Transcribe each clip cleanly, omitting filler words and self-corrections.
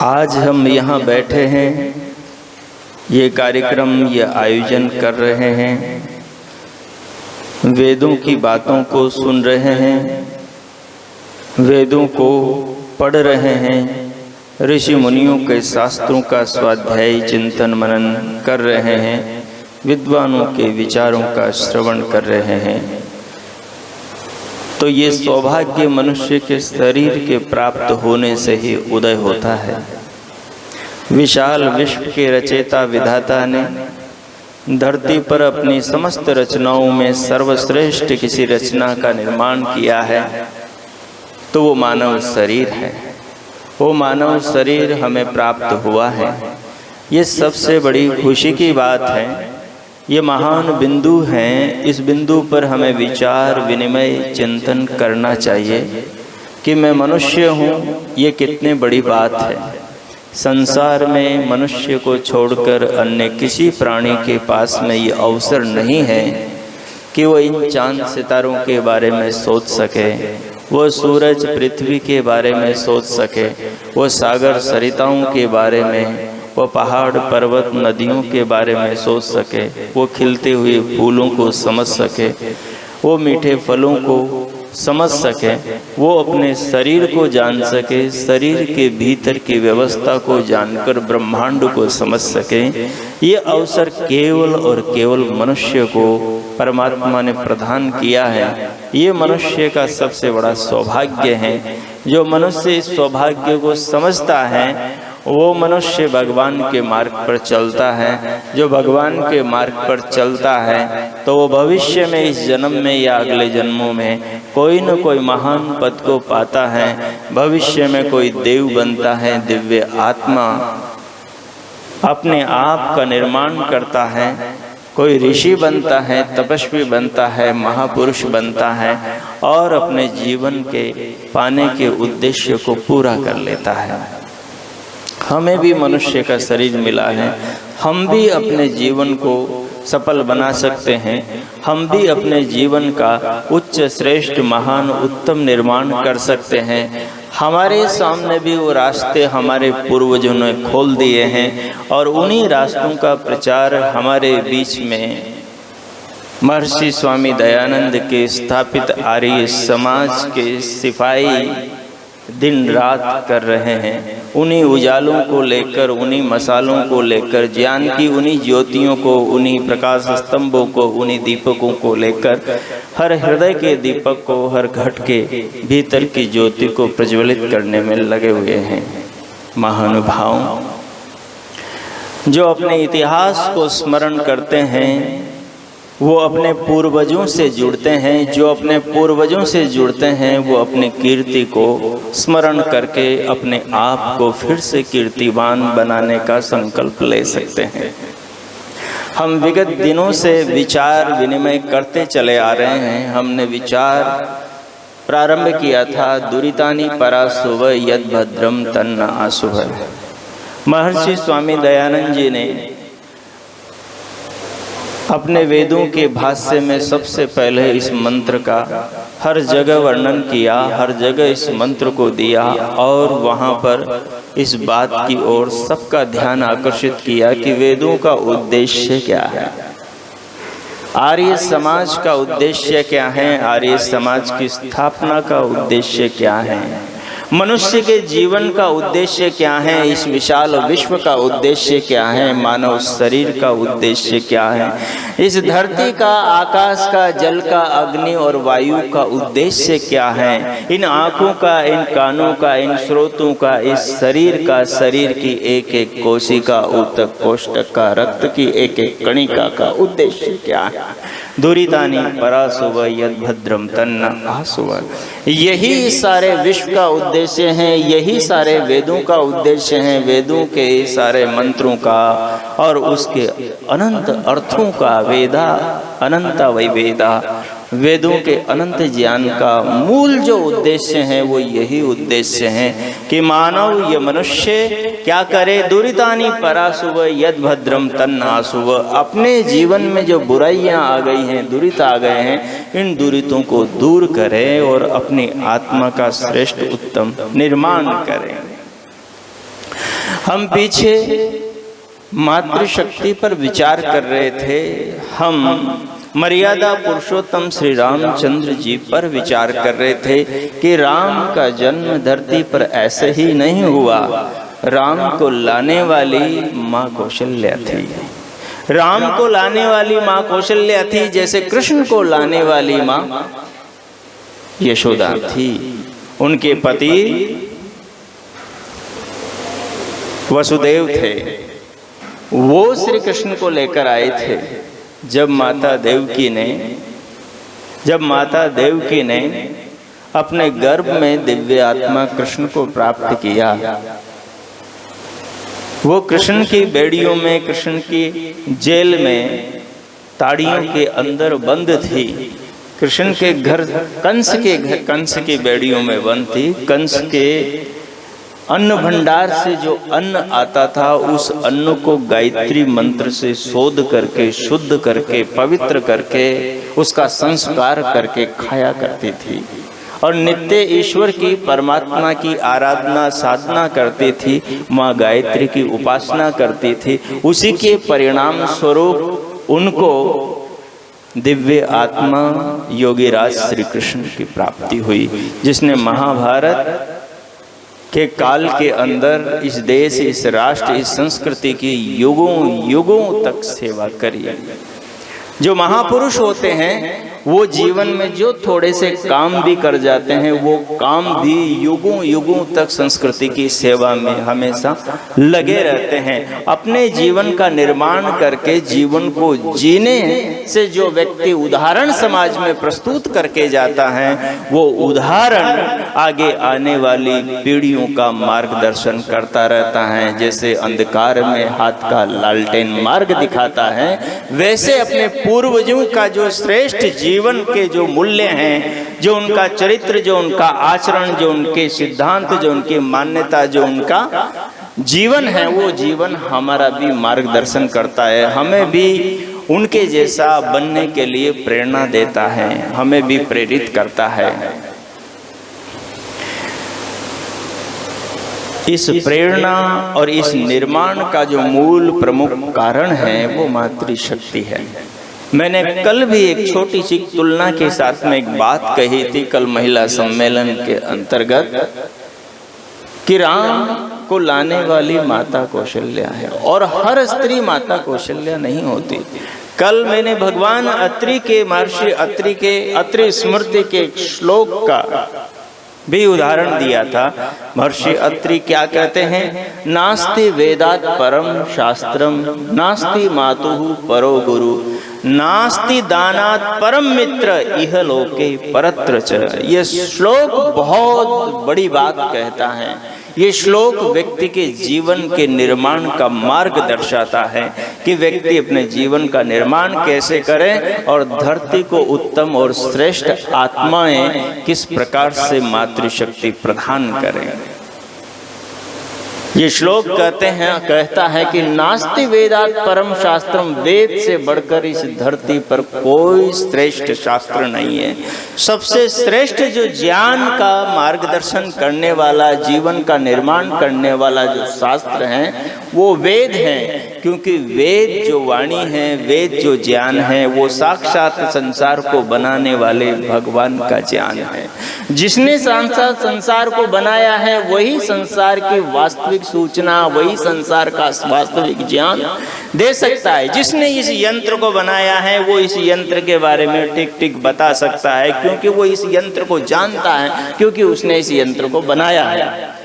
आज हम यहाँ बैठे हैं, ये कार्यक्रम, ये आयोजन कर रहे हैं, वेदों की बातों को सुन रहे हैं, वेदों को पढ़ रहे हैं, ऋषि मुनियों के शास्त्रों का स्वाध्याय चिंतन मनन कर रहे हैं, विद्वानों के विचारों का श्रवण कर रहे हैं। तो ये सौभाग्य मनुष्य के शरीर के प्राप्त होने से ही उदय होता है। विशाल विश्व के रचयिता विधाता ने धरती पर अपनी समस्त रचनाओं में सर्वश्रेष्ठ किसी रचना का निर्माण किया है तो वो मानव शरीर है। वो मानव शरीर हमें प्राप्त हुआ है। ये सबसे बड़ी खुशी की बात है। ये महान बिंदु हैं। इस बिंदु पर हमें विचार विनिमय चिंतन करना चाहिए कि मैं मनुष्य हूँ, ये कितनी बड़ी बात है। संसार में मनुष्य को छोड़कर अन्य किसी प्राणी के पास में ये अवसर नहीं है कि वो इन चांद सितारों के बारे में सोच सके, वो सूरज पृथ्वी के बारे में सोच सके, वो सागर सरिताओं के बारे में, वो पहाड़ पर्वत नदियों के बारे में सोच सके, वो खिलते हुए फूलों को समझ सके, वो मीठे फलों को समझ सके, वो अपने शरीर को जान सके, शरीर के भीतर की व्यवस्था को जानकर ब्रह्मांड को समझ सके। ये अवसर केवल और केवल मनुष्य को परमात्मा ने प्रदान किया है। ये मनुष्य का सबसे बड़ा सौभाग्य है। जो मनुष्य इस सौभाग्य को समझता है वो मनुष्य भगवान के मार्ग पर चलता है। जो भगवान के मार्ग पर चलता है तो वो भविष्य में, इस जन्म में या अगले जन्मों में कोई न कोई महान पद को पाता है। भविष्य में कोई देव बनता है, दिव्य आत्मा अपने आप का निर्माण करता है, कोई ऋषि बनता है, तपस्वी बनता है, महापुरुष बनता है और अपने जीवन के पाने के उद्देश्य को पूरा कर लेता है। हमें भी मनुष्य का शरीर मिला है। हम भी अपने जीवन को सफल बना सकते हैं। हम भी अपने जीवन का उच्च श्रेष्ठ महान उत्तम निर्माण कर सकते हैं। हमारे सामने भी वो रास्ते हमारे पूर्वजों ने खोल दिए हैं और उन्हीं रास्तों का प्रचार हमारे बीच में महर्षि स्वामी दयानंद के स्थापित आर्य समाज के सिपाही दिन रात कर रहे हैं। उन्हीं उजालों को लेकर, उन्हीं मसालों को लेकर, ज्ञान की उन्हीं ज्योतियों को, उन्हीं प्रकाश स्तंभों को, उन्हीं दीपकों को लेकर, हर हृदय के दीपक को, हर घट के भीतर की ज्योति को प्रज्वलित करने में लगे हुए हैं। महानुभाव जो अपने इतिहास को स्मरण करते हैं वो अपने पूर्वजों से जुड़ते हैं। जो अपने पूर्वजों से जुड़ते हैं वो अपनी कीर्ति को स्मरण करके अपने आप को फिर से कीर्तिवान बनाने का संकल्प ले सकते हैं। हम विगत दिनों से विचार विनिमय करते चले आ रहे हैं। हमने विचार प्रारंभ किया था, दुरितानि पराशुभ यद भद्रम तन्न आशुभ। महर्षि स्वामी दयानंद जी ने अपने वेदों के भाष्य में सबसे पहले इस मंत्र का हर जगह वर्णन किया, हर जगह इस मंत्र को दिया और वहाँ पर इस बात की ओर सबका ध्यान आकर्षित किया कि वेदों का उद्देश्य क्या है, आर्य समाज का उद्देश्य क्या है, आर्य समाज की स्थापना का उद्देश्य क्या है, मनुष्य के जीवन का उद्देश्य क्या है, इस विशाल विश्व का उद्देश्य क्या है, मानव शरीर का उद्देश्य क्या है, इस धरती का, आकाश का, जल का, अग्नि और वायु का उद्देश्य क्या है, इन आँखों का, इन कानों का, इन स्रोतों का, इस शरीर का, शरीर की एक एक कोशिका, ऊतक, कोष्ठक का, रक्त की एक एक कणिका का उद्देश्य क्या है। दुरितानि पराशुभ यद भद्रम तन्न आशुभ। यही सारे विश्व का उद्देश्य है, यही सारे वेदों का उद्देश्य है, वेदों के सारे मंत्रों का और उसके अनंत अर्थों का। वेदा अनंता वै वेदा, वेदों के अनंत ज्ञान का मूल जो उद्देश्य है वो यही उद्देश्य है कि मानव, ये मनुष्य क्या करे। दुरितानि पराशुभ यद भद्रम तन्न आशुभ। अपने जीवन में जो बुराइयां आ गई हैं, दुरित आ गए हैं, इन दुरितों को दूर करें और अपनी आत्मा का श्रेष्ठ उत्तम निर्माण करें। हम पीछे मातृशक्ति पर विचार कर रहे थे, हम मर्यादा पुरुषोत्तम श्री रामचंद्र जी पर विचार कर रहे थे कि राम का जन्म धरती पर ऐसे ही नहीं हुआ, राम को लाने वाली माँ कौशल्या थी। राम को लाने वाली माँ कौशल्या थी, जैसे कृष्ण को लाने वाली माँ यशोदा थी। उनके पति वसुदेव थे, वो श्री कृष्ण को लेकर आए थे। जब माता देवकी ने अपने गर्भ में दिव्य आत्मा कृष्ण को प्राप्त किया, वो कृष्ण की बेड़ियों में, कृष्ण की जेल में, ताड़ियों के अंदर बंद थी। कृष्ण के घर कंस की बेड़ियों में बंद थी। कंस के अन्न भंडार से जो अन्न आता था, उस अन्न को गायत्री मंत्र से शोध करके, शुद्ध करके, पवित्र करके, उसका संस्कार करके खाया करती थी और नित्य ईश्वर की, परमात्मा की आराधना साधना करती थी, माँ गायत्री की उपासना करती थी। उसी के परिणाम स्वरूप उनको दिव्य आत्मा योगीराज श्री कृष्ण की प्राप्ति हुई, जिसने महाभारत के काल के अंदर इस देश, इस राष्ट्र, इस संस्कृति की युगों युगों तक सेवा करी। जो महापुरुष होते हैं वो जीवन में जो थोड़े से काम भी कर जाते हैं, वो काम भी युगों युगों तक संस्कृति की सेवा में हमेशा लगे रहते हैं। अपने जीवन का निर्माण करके जीवन को जीने से जो व्यक्ति उदाहरण समाज में प्रस्तुत करके जाता है, वो उदाहरण आगे आने वाली पीढ़ियों का मार्गदर्शन करता रहता है। जैसे अंधकार में हाथ का लालटेन मार्ग दिखाता है, वैसे अपने पूर्वजों का जो श्रेष्ठ जीवन के जो मूल्य हैं, जो उनका चरित्र, जो उनका आचरण, जो उनके सिद्धांत, जो उनकी मान्यता, जो उनका जीवन है, वो जीवन हमारा भी मार्गदर्शन करता है, हमें भी उनके जैसा बनने के लिए प्रेरणा देता है, हमें भी प्रेरित करता है। इस प्रेरणा और इस निर्माण का जो मूल प्रमुख कारण है, वो मातृशक्ति है। मैंने कल भी एक छोटी सी तुलना के साथ में एक बात कही थी, कल महिला सम्मेलन के अंतर्गत, कि राम को लाने वाली माता कौशल्या है और हर स्त्री माता कौशल्या नहीं होती। कल मैंने भगवान अत्रि के, महर्षि अत्रि के अत्रि स्मृति के एक श्लोक का भी उदाहरण दिया था। महर्षि अत्रि क्या कहते हैं? नास्ति वेदात् परम शास्त्रम, नास्ति मातुः परो गुरु, नास्ति दानात् परम मित्र, इह लोके परत्र च। ये श्लोक बहुत बड़ी बात कहता है। ये श्लोक व्यक्ति के जीवन के निर्माण का मार्ग दर्शाता है कि व्यक्ति अपने जीवन का निर्माण कैसे करे और धरती को उत्तम और श्रेष्ठ आत्माएं किस प्रकार से मातृशक्ति प्रदान करें। ये श्लोक कहता है कि नास्ति वेदात् परम शास्त्रम, वेद से बढ़कर इस धरती पर कोई श्रेष्ठ शास्त्र नहीं है। सबसे श्रेष्ठ जो ज्ञान का मार्गदर्शन करने वाला, जीवन का निर्माण करने वाला जो शास्त्र है, वो वेद है। क्योंकि वेद जो वाणी है, वेद जो ज्ञान है, वो साक्षात संसार को बनाने वाले भगवान का ज्ञान है। जिसने संसार को बनाया है, वही संसार की वास्तविक सूचना, वही संसार का वास्तविक ज्ञान दे सकता है। जिसने इस यंत्र को बनाया है, वो इस यंत्र के बारे में टिक टिक बता सकता है, क्योंकि वो इस यंत्र को जानता है, क्योंकि उसने इस यंत्र को बनाया है।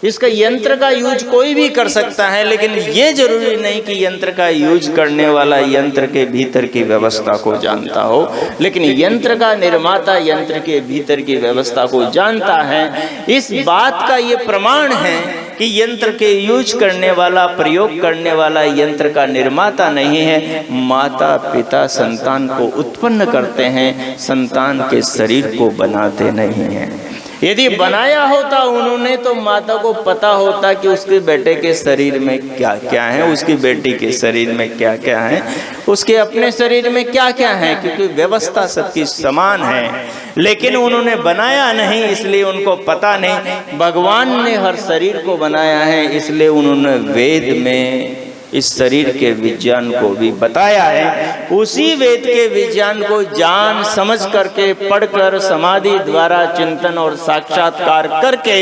इसका यंत्र का यूज कोई भी कर सकता है, लेकिन ये जरूरी नहीं कि यंत्र का यूज करने वाला यंत्र के भीतर की व्यवस्था को जानता हो, लेकिन यंत्र का निर्माता यंत्र के भीतर की व्यवस्था को जानता है। इस बात का ये प्रमाण है कि यंत्र के यूज करने वाला, प्रयोग करने वाला यंत्र का निर्माता नहीं है। माता पिता संतान को उत्पन्न करते हैं, संतान के शरीर को बनाते नहीं हैं। यदि बनाया होता उन्होंने तो माता को पता होता कि उसके बेटे के शरीर में क्या क्या है, उसकी बेटी के शरीर में क्या क्या है, उसके अपने शरीर में क्या क्या है, क्योंकि व्यवस्था सबकी समान है। लेकिन उन्होंने बनाया नहीं, इसलिए उनको पता नहीं। भगवान ने हर शरीर को बनाया है, इसलिए उन्होंने वेद में इस शरीर के विज्ञान को भी बताया है। उसी वेद के विज्ञान को जान समझ करके, पढ़कर, समाधि द्वारा चिंतन और साक्षात्कार करके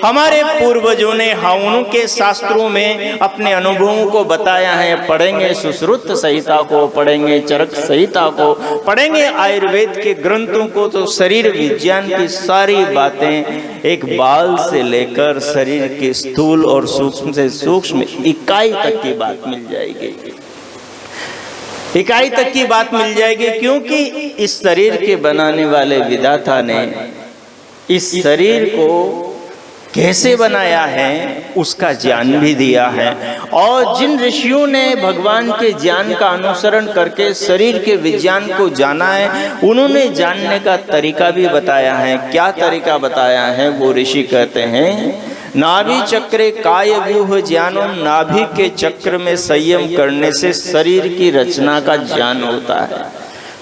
हमारे पूर्वजों ने उनके शास्त्रों में अपने अनुभवों को बताया है। पढ़ेंगे सुश्रुत संहिता को, पढ़ेंगे चरक संहिता को, पढ़ेंगे आयुर्वेद के ग्रंथों को, तो शरीर विज्ञान की सारी बातें एक बाल से लेकर शरीर के स्थूल और सूक्ष्म से सूक्ष्म इकाई तक की बात मिल जाएगी। इकाई तक की बात मिल जाएगी, क्योंकि इस शरीर के बनाने वाले विधाता ने इस शरीर को कैसे बनाया है उसका ज्ञान भी दिया है। और जिन ऋषियों ने भगवान के ज्ञान का अनुसरण करके शरीर के विज्ञान को जाना है, उन्होंने जानने का तरीका भी बताया है। क्या तरीका बताया है? वो ऋषि कहते हैं, नाभि चक्रे काय व्यूह ज्ञानो, नाभि के चक्र में संयम करने से शरीर की रचना का ज्ञान होता है।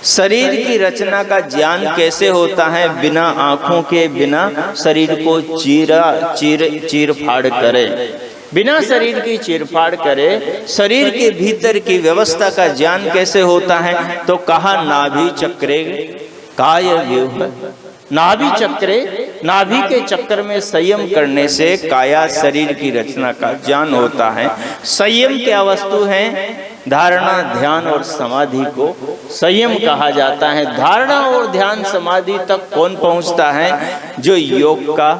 शरीर की रचना का ज्ञान कैसे होता है? बिना आंखों के, बिना शरीर को चीर फाड़ करे, बिना शरीर की चीरफाड़ करे शरीर के भीतर की व्यवस्था का ज्ञान कैसे होता है? तो कहा नाभि चक्रे काय व्यूह, नाभि चक्रे, नाभि के चक्र में संयम करने से काया शरीर की रचना का ज्ञान होता है। संयम क्या वस्तु है? धारणा, ध्यान और समाधि को संयम कहा जाता है। धारणा और ध्यान समाधि तक कौन पहुंचता है? जो योग का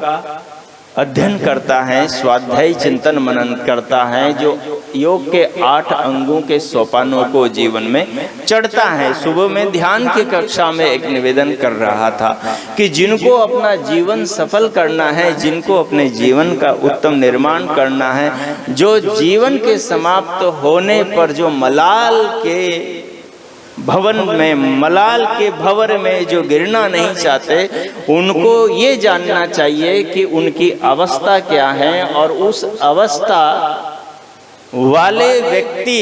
अध्ययन करता है, स्वाध्याय चिंतन मनन करता है, जो योग के 8 अंगों के सोपानों को जीवन में चढ़ता है। सुबह में ध्यान की कक्षा में एक निवेदन कर रहा था कि जिनको अपना जीवन सफल करना है, जिनको अपने जीवन का उत्तम निर्माण करना है, जो जीवन के समाप्त होने पर जो मलाल के भवन में, मलाल के भंवर में जो गिरना नहीं चाहते, उनको ये जानना चाहिए कि उनकी अवस्था क्या है और उस अवस्था वाले व्यक्ति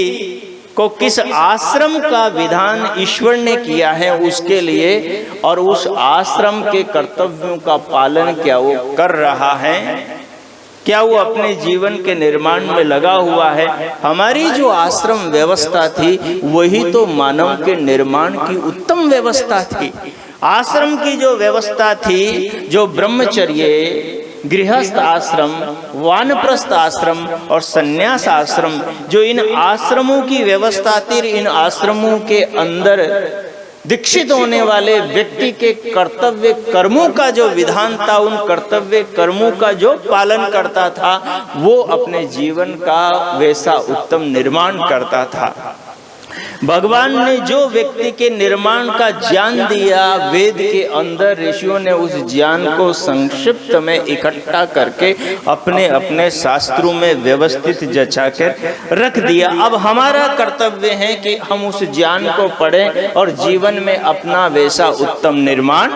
को किस आश्रम का विधान ईश्वर ने किया है उसके लिए, और उस आश्रम के कर्तव्यों का पालन क्या वो कर रहा है, क्या वो अपने जीवन के निर्माण में लगा हुआ है। हमारी जो आश्रम व्यवस्था थी वही तो मानव के निर्माण की उत्तम व्यवस्था थी। आश्रम की जो व्यवस्था थी, जो ब्रह्मचर्य, गृहस्थ आश्रम, वानप्रस्थ आश्रम और संन्यास आश्रम, जो इन आश्रमों की व्यवस्था थी, इन आश्रमों के अंदर दीक्षित होने वाले व्यक्ति के कर्तव्य कर्मों का जो विधान था, उन कर्तव्य कर्मों का जो पालन करता था, वो अपने जीवन का वैसा उत्तम निर्माण करता था। भगवान ने जो व्यक्ति के निर्माण का ज्ञान दिया, वेद के अंदर ऋषियों ने उस ज्ञान को संक्षिप्त में इकट्ठा करके अपने अपने शास्त्रों में व्यवस्थित जचाकर रख दिया। अब हमारा कर्तव्य है कि हम उस ज्ञान को पढ़ें और जीवन में अपना वैसा उत्तम निर्माण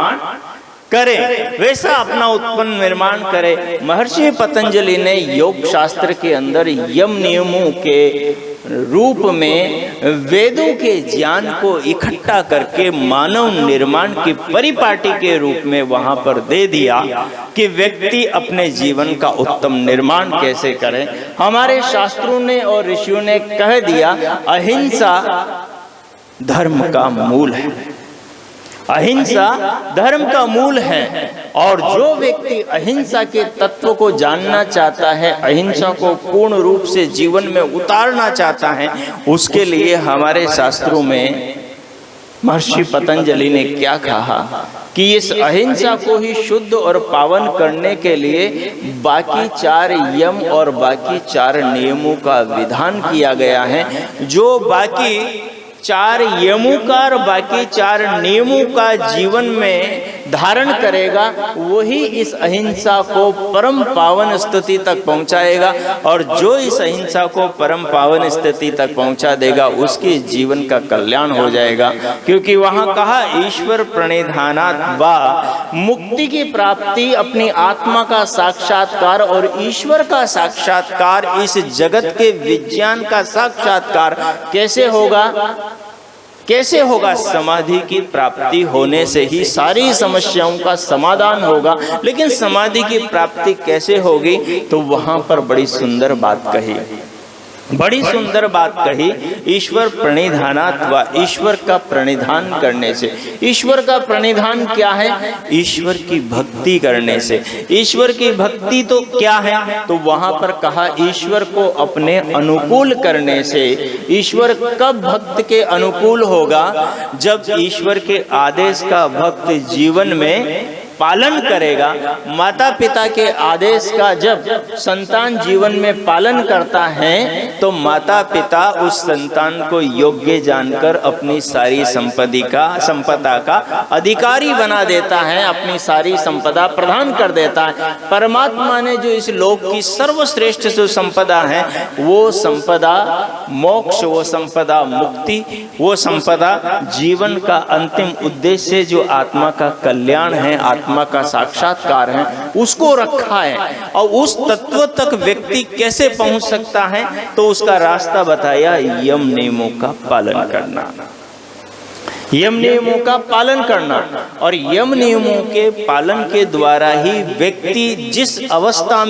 करें, वैसा अपना उत्पन्न निर्माण करें। महर्षि पतंजलि ने योग शास्त्र के अंदर यम नियमों के रूप में वेदों के ज्ञान को इकट्ठा करके मानव निर्माण की परिपाटी के रूप में वहां पर दे दिया कि व्यक्ति अपने जीवन का उत्तम निर्माण कैसे करे। हमारे शास्त्रों ने और ऋषियों ने कह दिया, अहिंसा धर्म का मूल है। अहिंसा धर्म का मूल है, और जो व्यक्ति अहिंसा के तत्व को जानना चाहता है, अहिंसा को पूर्ण रूप से जीवन में उतारना चाहता है, उसके लिए हमारे शास्त्रों में महर्षि पतंजलि ने क्या कहा कि इस अहिंसा को ही शुद्ध और पावन करने के लिए बाकी 4 यम और बाकी 4 नियमों का विधान किया गया है। जो बाकी 4 यमों का और बाकी 4 नियमों का जीवन में धारण करेगा वही इस अहिंसा को परम पावन स्थिति तक पहुंचाएगा, और जो इस अहिंसा को परम पावन स्थिति तक पहुंचा देगा उसके जीवन का कल्याण हो जाएगा। क्योंकि वहां कहा ईश्वर प्रणिधानात् वा, मुक्ति की प्राप्ति, अपनी आत्मा का साक्षात्कार और ईश्वर का साक्षात्कार, इस जगत के विज्ञान का साक्षात्कार कैसे होगा? कैसे होगा? समाधि की प्राप्ति होने से ही सारी समस्याओं का समाधान होगा। लेकिन समाधि की प्राप्ति कैसे होगी? तो वहां पर बड़ी सुंदर बात कही, बड़ी सुंदर बात कही, ईश्वर प्रणिधानात् वा, ईश्वर का प्रणिधान करने से। ईश्वर का प्रणिधान क्या है? ईश्वर की भक्ति करने से। ईश्वर की भक्ति तो क्या है? तो वहां पर कहा ईश्वर को अपने अनुकूल करने से। ईश्वर कब भक्त के अनुकूल होगा? जब ईश्वर के आदेश का भक्त जीवन में पालन करेगा। माता पिता के आदेश का जब संतान जीवन में पालन करता है तो माता पिता उस संतान को योग्य जानकर अपनी सारी संपदा का अधिकारी बना देता है, अपनी सारी संपदा प्रदान कर देता है। परमात्मा ने जो इस लोक की सर्वश्रेष्ठ जो संपदा है, वो संपदा मोक्ष, वो संपदा मुक्ति, वो संपदा जीवन का अंतिम उद्देश्य जो आत्मा का कल्याण है, आत्मा का साक्षात्कार है, उसको रखा है। और उस तत्व तक व्यक्ति कैसे पहुंच सकता है? तो उसका रास्ता बताया, यम नियमों का पालन करना, यम नियमों का पालन करना। और यम नियमों के पालन के द्वारा ही व्यक्ति जिस अवस्था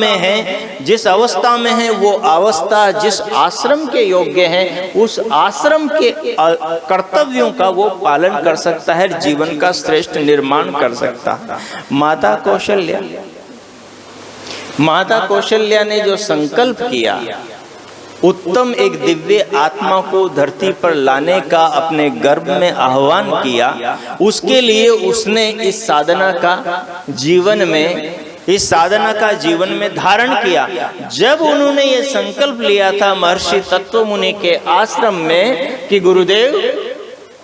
में है वो अवस्था जिस आश्रम के योग्य है, उस आश्रम के कर्तव्यों का वो पालन कर सकता है, जीवन का श्रेष्ठ निर्माण कर सकता है। माता कौशल्या ने जो संकल्प किया, उत्तम एक दिव्य आत्मा को धरती पर लाने का अपने गर्भ में आह्वान किया, उसके लिए उसने इस साधना का जीवन में धारण किया। जब उन्होंने ये संकल्प लिया था महर्षि तत्वमुनि के आश्रम में कि गुरुदेव,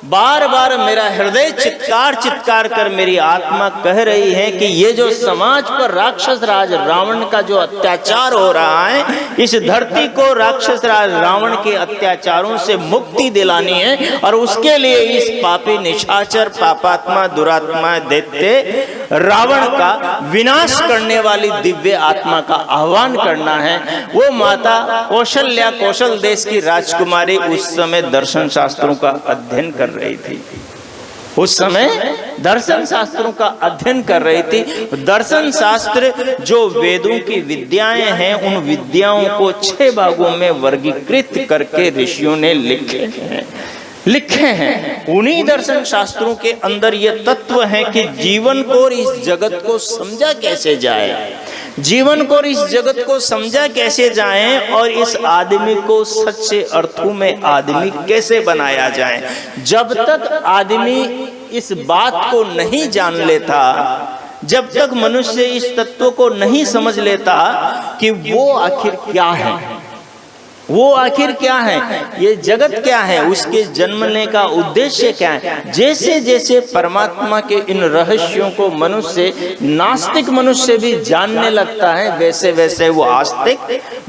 बार बार मेरा हृदय चित्कार कर मेरी आत्मा कह रही है कि ये जो समाज पर राक्षस राज रावण का जो अत्याचार हो रहा है, इस धरती को राक्षस राज रावण के अत्याचारों से मुक्ति दिलानी है, और उसके लिए इस पापी निशाचर पापात्मा दुरात्मा दैत्य रावण का विनाश करने वाली दिव्य आत्मा का आह्वान करना है। वो माता कौशल्या, कौशल देश की राजकुमारी, उस समय दर्शन शास्त्रों का अध्ययन कर रही थी। उस समय दर्शन शास्त्रों का अध्ययन कर रही थी। दर्शन शास्त्र जो वेदों की विद्याएं हैं, उन विद्याओं को 6 भागों में वर्गीकृत करके ऋषियों ने लिखे हैं। उन्हीं दर्शन शास्त्रों के अंदर ये तत्व है कि जीवन को और इस जगत को समझा कैसे जाए, जीवन को और इस जगत को समझा कैसे जाए, और इस आदमी को सच्चे अर्थों में आदमी कैसे बनाया जाए। जब तक आदमी इस बात को नहीं जान लेता, जब तक मनुष्य इस तत्व को नहीं समझ लेता कि वो आखिर क्या है, वो आखिर क्या है, ये जगत क्या है, उसके जन्मने का उद्देश्य क्या है। जैसे जैसे परमात्मा के इन रहस्यों को मनुष्य, नास्तिक मनुष्य भी जानने लगता है, वैसे वैसे वो आस्तिक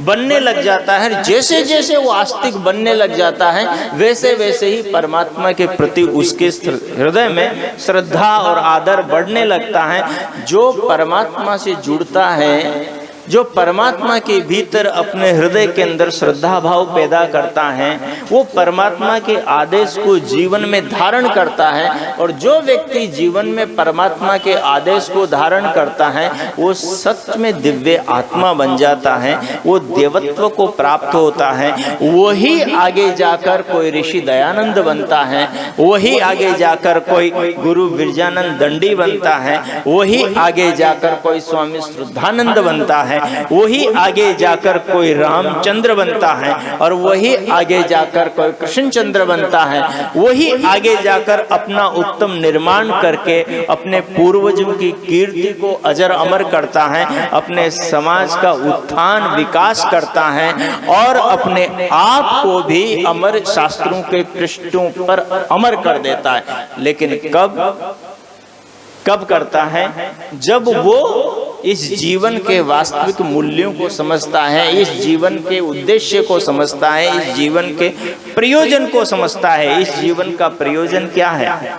बनने लग जाता है। जैसे जैसे वो आस्तिक बनने लग जाता है, वैसे वैसे ही परमात्मा के प्रति उसके हृदय में श्रद्धा और आदर बढ़ने लगता है। जो परमात्मा से जुड़ता है, जो परमात्मा के भीतर अपने हृदय के अंदर श्रद्धा भाव पैदा करता है, वो परमात्मा के आदेश को जीवन में धारण करता है। और जो व्यक्ति जीवन में परमात्मा के आदेश को धारण करता है, वो सच में दिव्य आत्मा बन जाता है, वो देवत्व को प्राप्त होता है। वही आगे जाकर कोई ऋषि दयानंद बनता है, वही आगे जाकर कोई गुरु विरजानंद दंडी बनता है, वही आगे जाकर कोई स्वामी श्रद्धानंद बनता है, वही आगे जाकर कोई रामचंद्र बनता है, और वही आगे जाकर कोई कृष्णचंद्र बनता है, वही आगे जाकर अपना उत्तम निर्माण करके अपने पूर्वजों की कीर्ति को अजर अमर करता है, अपने समाज का उत्थान विकास करता है, और अपने आप को भी अमर शास्त्रों के पृष्ठों पर अमर कर देता है। लेकिन कब? कब करता है? जब वो इस जीवन के वास्तविक मूल्यों को समझता है, इस जीवन के उद्देश्य को समझता है, इस जीवन के प्रयोजन को समझता है। इस जीवन का प्रयोजन क्या है?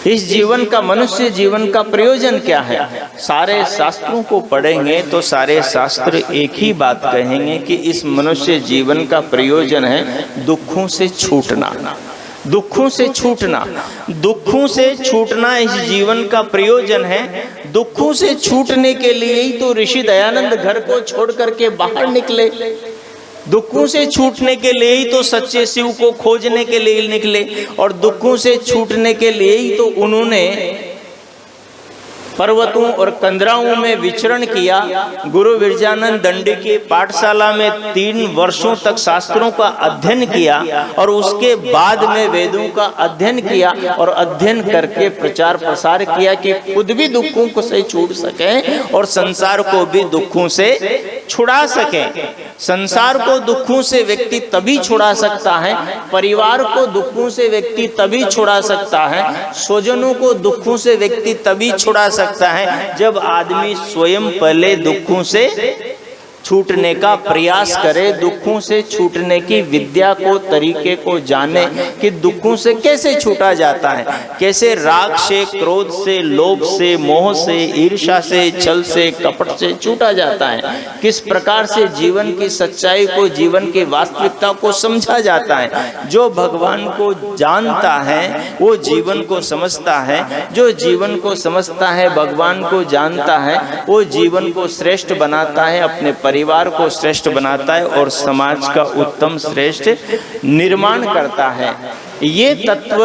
इस जीवन का, मनुष्य जीवन का प्रयोजन क्या है? सारे शास्त्रों को पढ़ेंगे तो सारे शास्त्र एक ही बात कहेंगे कि इस मनुष्य जीवन का प्रयोजन है दुखों से छूटना। दुखों से छूटना, दुखों से छूटना इस जीवन का प्रयोजन है। दुखों से छूटने के लिए ही तो ऋषि दयानंद घर को छोड़ करके बाहर निकले। दुखों से छूटने के लिए ही तो सच्चे शिव को खोजने के लिए निकले, और दुखों से छूटने के लिए ही तो उन्होंने पर्वतों और कंदराओं में विचरण किया। गुरु विरजानंद दंडी की पाठशाला में 3 वर्षों तक शास्त्रों का अध्ययन किया, और उसके बाद में वेदों का अध्ययन किया, और अध्ययन करके प्रचार प्रसार किया कि खुद भी दुखों को से छूट सके और संसार को भी दुखों से छुड़ा सके। संसार को दुखों से व्यक्ति तभी छुड़ा सकता है, परिवार को दुखों से व्यक्ति तभी छुड़ा सकता है, स्वजनों को दुखों से व्यक्ति तभी छुड़ा सकता है जब आदमी स्वयं पहले दुखों से छूटने का प्रयास करे, दुखों से छूटने की विद्या को, तरीके को जाने कि दुखों से कैसे छूटा जाता है, कैसे राग से, क्रोध से, लोभ से, मोह से, ईर्ष्या से, छल से, कपट से छूटा जाता है, किस प्रकार से जीवन की सच्चाई को, जीवन की वास्तविकता को समझा जाता है। जो भगवान को जानता है वो जीवन को समझता है, जो जीवन को समझता है, भगवान को जानता है, वो जीवन को श्रेष्ठ बनाता है, अपने परिवार को श्रेष्ठ बनाता है और समाज का उत्तम श्रेष्ठ निर्माण करता है। ये तत्व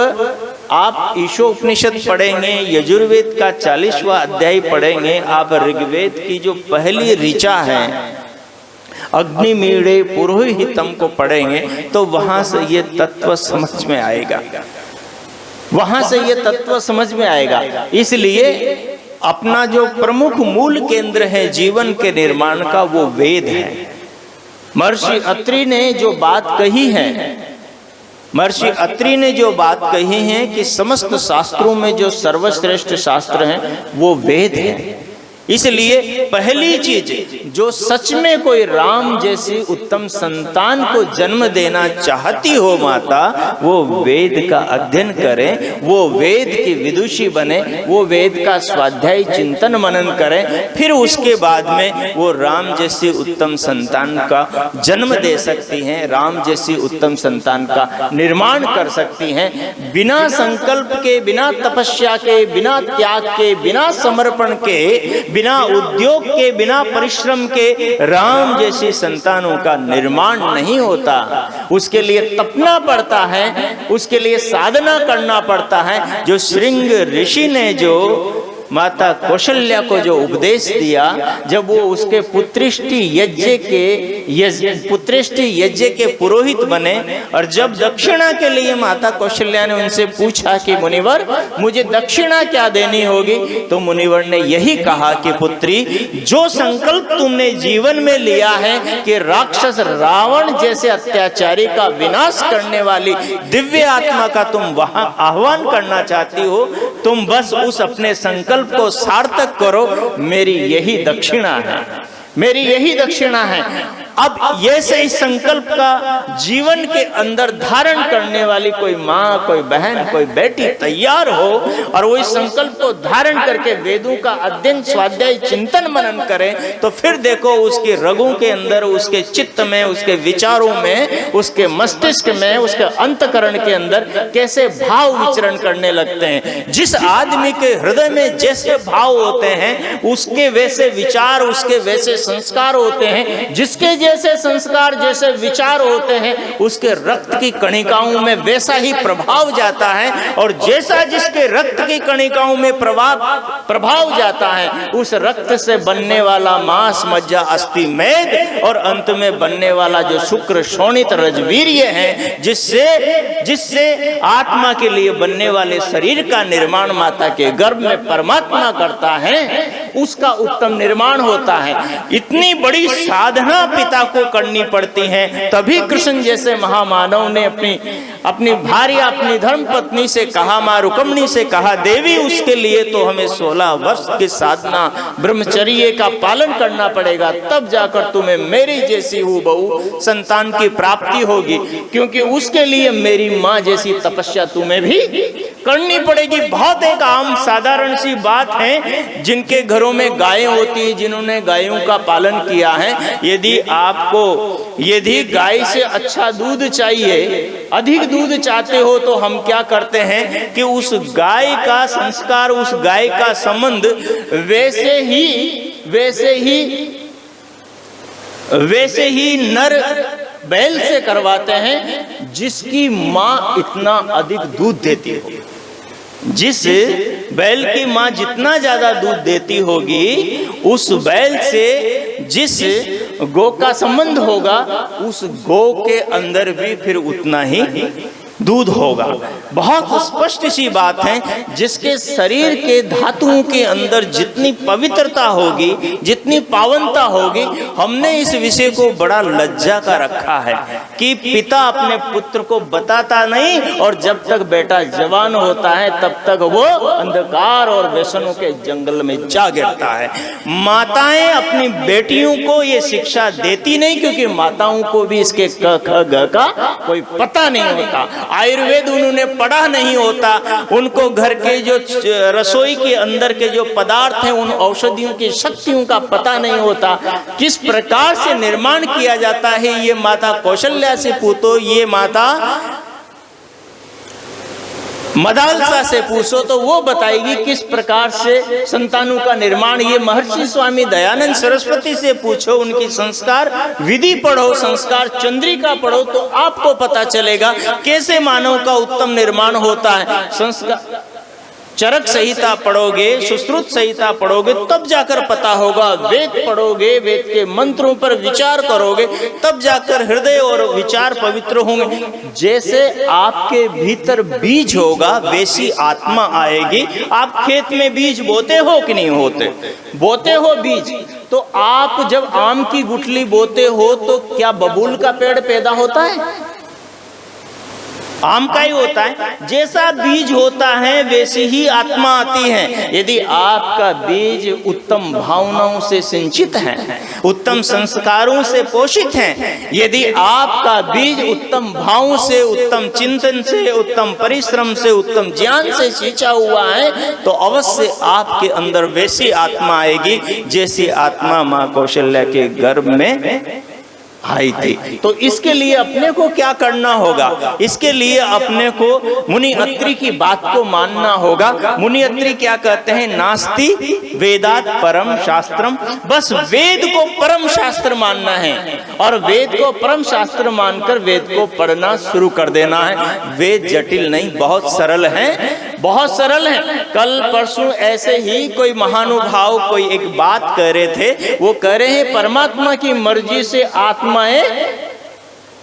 आप ईशोपनिषद पढ़ेंगे, यजुर्वेद का 40वां अध्याय पढ़ेंगे, आप ऋग्वेद की जो पहली ऋचा है अग्निमीड़े पुरोहितम को पढ़ेंगे तो वहां से ये तत्व समझ में आएगा, वहां से ये तत्व समझ में आएगा। इसलिए अपना जो प्रमुख मूल केंद्र है जीवन के निर्माण का वो वेद है। महर्षि अत्रि ने जो बात कही है, महर्षि अत्रि ने जो बात कही है कि समस्त शास्त्रों में जो सर्वश्रेष्ठ शास्त्र हैं वो वेद है। इसलिए पहली चीज जो सच में कोई राम जैसी उत्तम संतान को जन्म देना चाहती हो माता, वो वेद का अध्ययन करें, वो वेद की विदुषी बने, वो वेद का स्वाध्याय चिंतन मनन करें, फिर उसके बाद में वो राम जैसी उत्तम संतान का जन्म दे सकती हैं, राम जैसी उत्तम संतान का निर्माण कर सकती हैं। बिना संकल्प के, बिना तपस्या के, बिना त्याग के, बिना समर्पण के, बिना उद्योग के, बिना परिश्रम के राम जैसी संतानों का निर्माण नहीं होता। उसके लिए तपना पड़ता है, उसके लिए साधना करना पड़ता है। जो श्रृंग ऋषि ने जो माता कौशल्या को जो उपदेश दिया, जब वो उसके पुत्रिष्टि यज्ञ के पुरोहित बने, और जब दक्षिणा के लिए माता कौशल्या ने उनसे पूछा कि मुनिवर मुझे दक्षिणा क्या देनी होगी, तो मुनिवर ने यही कहा कि पुत्री, जो संकल्प तुमने जीवन में लिया है कि राक्षस रावण जैसे अत्याचारी का विनाश करने वाली दिव्य आत्मा का तुम वहां आह्वान करना चाहती हो, तुम बस उस अपने संकल्प को सार्थक करो। मेरी यही दक्षिणा है, मेरी यही दक्षिणा है। अब ये से इस संकल्प का जीवन के अंदर धारण करने वाली कोई माँ, कोई बहन, कोई बेटी तैयार हो और वो इस संकल्प को धारण करके वेदों का अध्ययन, स्वाध्याय, चिंतन मनन करे, तो फिर देखो उसके रगों के अंदर, उसके चित्त में, उसके विचारों में, उसके मस्तिष्क में, उसके अंतकरण के अंदर कैसे भाव विचरण करने लगते हैं। जिस आदमी के हृदय में जैसे भाव होते हैं उसके वैसे विचार, उसके वैसे संस्कार होते हैं। जिसके जैसे संस्कार, जैसे विचार होते हैं, उसके रक्त की कणिकाओं में वैसा ही प्रभाव जाता है, और जैसा जिसके रक्त की कणिकाओं में प्रभाव जाता है, उस रक्त से बनने वाला मांस, मज्जा, अस्थि, मेद, और अंत में बनने वाला जो शुक्र, शोणित, रजवीर्य है, जिससे आत्मा के लिए बनने वाले शरीर का निर्माण माता के गर्भ में परमात्मा करता है। उसका उत्तम निर्माण होता है। इतनी बड़ी साधना पिता को करनी पड़ती है, तभी कृष्ण जैसे महामानव ने अपनी भार्या, अपनी धर्म पत्नी से कहा, मां रुक्मिणी से कहा, देवी उसके लिए तो हमें 16 वर्ष की साधना ब्रह्मचर्य का पालन करना पड़ेगा, तब जाकर तुम्हें मेरी जैसी हूबहू संतान की प्राप्ति होगी, क्योंकि उसके लिए मेरी माँ जैसी तपस्या तुम्हें भी करनी पड़ेगी। बहुत एक आम साधारण सी बात है, जिनके घरों में गायें होती है, जिन्होंने गायों का पालन किया है, यदि गाय से अच्छा दूध चाहिए, अधिक दूध चाहते हो, तो हम क्या करते हैं कि उस गाय का संस्कार, उस गाय का संबंध वैसे ही नर बैल से करवाते हैं जिसकी माँ इतना अधिक दूध देती हो। जिस बैल की माँ जितना ज्यादा दूध देती होगी, उस बैल से जिस गौ का संबंध होगा, उस गौ के अंदर भी फिर उतना ही दूध होगा। बहुत स्पष्ट सी बात है, जिसके शरीर के धातुओं के अंदर जितनी पवित्रता होगी, जितनी पावनता होगी, हमने इस विषय को बड़ा लज्जा का रखा है कि पिता अपने पुत्र को बताता नहीं, और जब तक बेटा जवान होता है तब तक वो अंधकार और व्यसनों के जंगल में जा गिरता है। माताएं अपनी बेटियों को ये शिक्षा देती नहीं, क्योंकि माताओं को भी इसके क ख ग का कोई पता नहीं होता। आयुर्वेद उन्होंने पढ़ा नहीं होता, उनको घर के जो रसोई के अंदर के जो पदार्थ हैं, उन औषधियों की शक्तियों का पता नहीं होता, किस प्रकार से निर्माण किया जाता है। ये माता कौशल्या से पूछो, ये माता मदालसा से पूछो, तो वो बताएगी किस प्रकार से संतानों का निर्माण। ये महर्षि स्वामी दयानंद सरस्वती से पूछो, उनकी संस्कार विधि पढ़ो, संस्कार चंद्रिका पढ़ो, तो आपको पता चलेगा कैसे मानव का उत्तम निर्माण होता है। संस्कार चरक संहिता पढ़ोगे, सुश्रुत संहिता पढ़ोगे, तब जाकर पता होगा। वेद पढ़ोगे, वेद के मंत्रों पर विचार करोगे, तब जाकर हृदय और विचार पवित्र होंगे। जैसे आपके भीतर बीज होगा, वैसी आत्मा आएगी। आप खेत में बीज बोते हो कि नहीं होते? बोते हो बीज। तो आप जब आम की गुठली बोते हो, तो क्या बबूल का पेड़ पैदा होता है? आम का ही होता है। जैसा बीज होता है, वैसी ही आत्मा आती है। यदि आपका बीज उत्तम भावनाओं से सिंचित है, उत्तम संस्कारों से पोषित है, यदि आपका बीज उत्तम भावों से, उत्तम चिंतन से, उत्तम परिश्रम से, उत्तम ज्ञान से सींचा हुआ है, तो अवश्य आपके अंदर वैसी आत्मा आएगी जैसी आत्मा माँ कौशल्या के गर्भ में आई थी। तो इसके लिए अपने को क्या करना होगा? इसके लिए अपने को मुनि अत्रि की बात को मानना होगा। मुनि अत्रि क्या कहते हैं? नास्ति वेदात परम शास्त्रम। बस वेद को परम शास्त्र मानना है, और वेद को परम शास्त्र मानकर वेद को पढ़ना शुरू कर देना है। वेद जटिल नहीं, बहुत सरल है, बहुत सरल है। कल परसों ऐसे ही कोई महानुभाव कोई एक बात कह रहे थे। वो कह रहे हैं परमात्मा की मर्जी से आत्माएं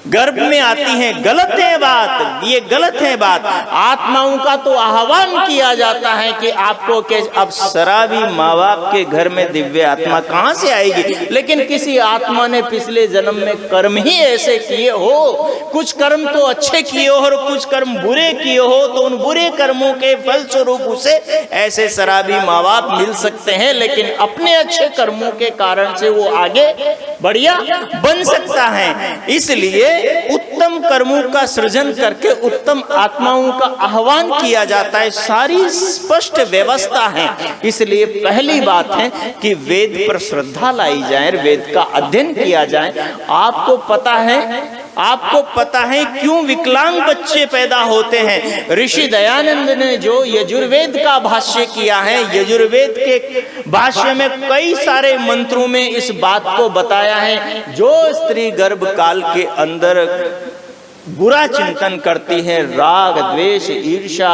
गर्भ में आती हैं। गलत है बात, ये गलत है बात। आत्माओं का तो आह्वान किया जाता है कि आपको के अब शराबी माँ बाप के घर में दिव्य आत्मा कहाँ से आएगी? लेकिन किसी आत्मा ने पिछले जन्म में कर्म ही ऐसे किए हो, कुछ कर्म तो अच्छे किए हो और कुछ कर्म बुरे किए हो, तो उन बुरे कर्मों के फलस्वरूप उसे ऐसे शराबी माँ बाप मिल सकते हैं। लेकिन अपने अच्छे कर्मों के कारण से वो आगे बढ़िया बन सकता है। इसलिए उत्तम कर्मों का सृजन करके उत्तम आत्माओं का आह्वान किया जाता है। सारी स्पष्ट व्यवस्था है। इसलिए पहली बात है कि वेद पर श्रद्धा लाई जाए, वेद का अध्ययन किया जाए। आपको पता है क्यों विकलांग बच्चे पैदा होते हैं? ऋषि दयानंद ने जो यजुर्वेद का भाष्य किया है, यजुर्वेद के भाष्य में कई सारे मंत्रों में इस बात को बताया है। जो स्त्री गर्भ काल के अंदर बुरा चिंतन करती है, राग द्वेष ईर्ष्या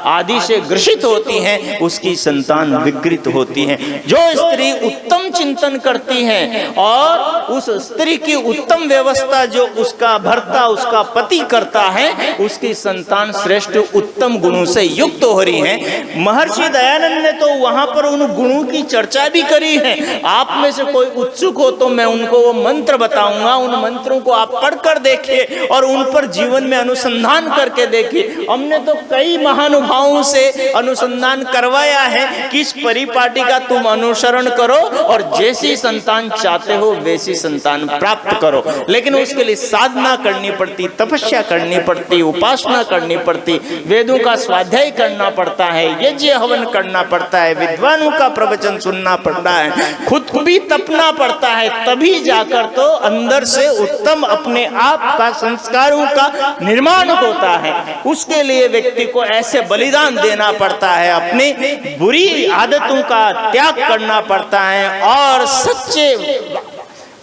आदि से ग्रसित होती हैं, उसकी संतान विकृत होती है। जो स्त्री उत्तम चिंतन करती है और उस स्त्री की उत्तम व्यवस्था जो उसका भर्ता उसका पति करता है, उसकी संतान श्रेष्ठ उत्तम गुणों से युक्त हो रही है। महर्षि दयानंद ने तो वहां पर उन गुणों की चर्चा भी करी है। आप में से कोई उत्सुक हो तो मैं उनको वो मंत्र बताऊंगा, उन मंत्रों को आप पढ़कर देखिए और उन पर जीवन में अनुसंधान करके देखिए। हमने तो कई महानुभावों से अनुसंधान करवाया है कि इस परिपाटी का तुम अनुसरण करो और जैसी संतान चाहते हो वैसी संतान प्राप्त करो। लेकिन उसके लिए साधना करनी पड़ती, तपस्या करनी पड़ती, उपासना करनी पड़ती, वेदों का स्वाध्याय करना पड़ता है, यज्ञ हवन करना पड़ता है, विद्वानों का प्रवचन सुनना पड़ता है, खुद को भी तपना पड़ता है, तभी जाकर तो अंदर से उत्तम अपने आप का संस्कारों का निर्माण होता है। उसके लिए व्यक्ति को ऐसे बलिदान देना पड़ता है, अपनी बुरी आदतों का त्याग करना पड़ता है और सच्चे